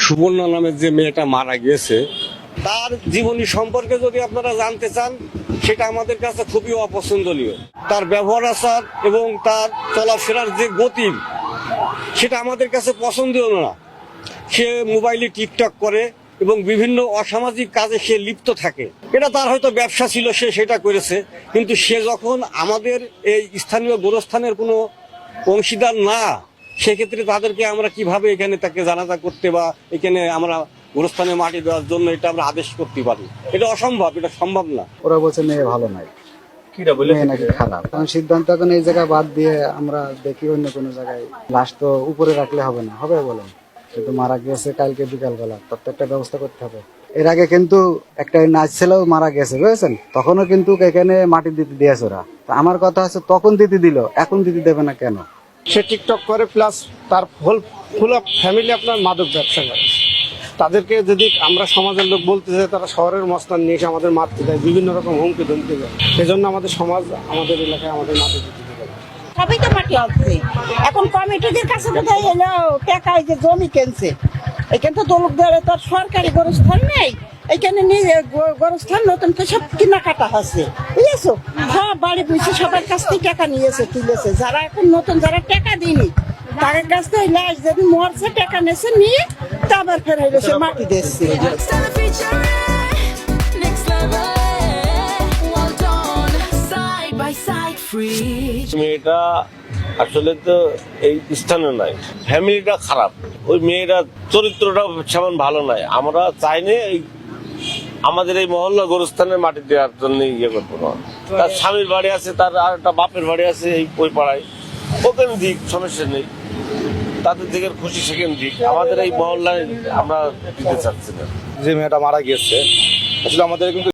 সুবর্ণা নামের যে মেয়েটা মারা গিয়েছে তার জীবনী সম্পর্কে যদি আপনারা জানতে চান, সেটা আমাদের কাছে খুবই অপছন্দনীয়। তার ব্যবহার আচার এবং তার চলাফেরার যে গতি, সেটা আমাদের কাছে পছন্দনীয় না। সে মোবাইলে টিকটক করে এবং বিভিন্ন অসামাজিক কাজে সে লিপ্ত থাকে। এটা তার হয়তো ব্যবসা ছিল, সে সেটা করেছে। কিন্তু সে যখন আমাদের এই স্থানীয় গোরস্থানের কোনো অংশীদার না, সেক্ষেত্রে তাদেরকে আমরা কিভাবে এখানে তাকে জানাজা করতে বা এখানে আমরা গোরস্থানে মাটি দেওয়ার জন্য এটা আমরা আদেশ করতে পারি? এটা অসম্ভব, এটা সম্ভব না। ওরা বলছে মেয়ে ভালো নাই, মেয়ে নাকি খারাপ। কারণ সিদ্ধান্ত এখন এই জায়গায় বাদ দিয়ে আমরা দেখি অন্য কোনো জায়গায়। লাশ তো উপরে রাখলে হবে না, হবে বলেন? কিন্তু মারা গেছে কালকে বিকালবেলা, তার তো একটা ব্যবস্থা করতে হবে। এর আগে কিন্তু একটা নাচ ছেলেও মারা গেছে, বুঝেছেন? তখনও কিন্তু এখানে মাটি দিতে দিয়েছে ওরা। তো আমার কথা হচ্ছে, তখন দিতে দিল, এখন দিতে দেবে না কেন? সে টিকটক করে, প্লাস তার ফুল ফ্যামিলি আপনার মাদক ব্যবসা করে। তাদেরকে যদি আমরা সমাজের লোক বলতে চাই, তারা শহরের মস্তান নিয়ে এসে আমাদের মারতে দেয়, বিভিন্ন রকম হুমকি ধমকি দেয়। সেজন্য আমাদের সমাজ, আমাদের এলাকায় আমাদের মাদক দিতে দেয়। সবই তো মাটি হচ্ছে। এখন কমিটিদের কাছে কোথায় এলো টাকা, এই যে জমি কিনছে, এখানে তো দলকদের তার সরকারি গোরস্থান নেই। এখানে নিজে গোরস্থান নতুন করে সব কেনাকাটা হচ্ছে, বুঝেছো? সব বাড়ি বুঝছে, সবার কাছ থেকে টাকা নিয়েছে, তুলেছে। যারা এখন নতুন, যারা টাকা দিইনি, তাদের কাছ থেকে লাশ যেদিন মরছে টাকা নিয়েছে, নিয়ে তারপর ফের হইলো সে মাটি দিচ্ছে। মেয়েটা আসলে তো এই স্থানে নাই, ফ্যামিলিটা খারাপ, ওই মেয়েটা চরিত্রটা সেমন ভালো নাই। আমরা চাইনি আমাদের এই মহল্লা গোরস্থানের মাটি দেওয়ার জন্য ইয়ে করবো না। তার স্বামীর বাড়ি আছে, তার আর একটা বাপের বাড়ি আছে এই ওই পাড়ায়, ওখানে দিক, সমস্যা নেই। তাদের দিকে খুশি সেখানে দিক, আমাদের এই মহল্লায় আমরা দিতে চাচ্ছি না। যে মেয়েটা মারা গেছে আসলে আমাদের কিন্তু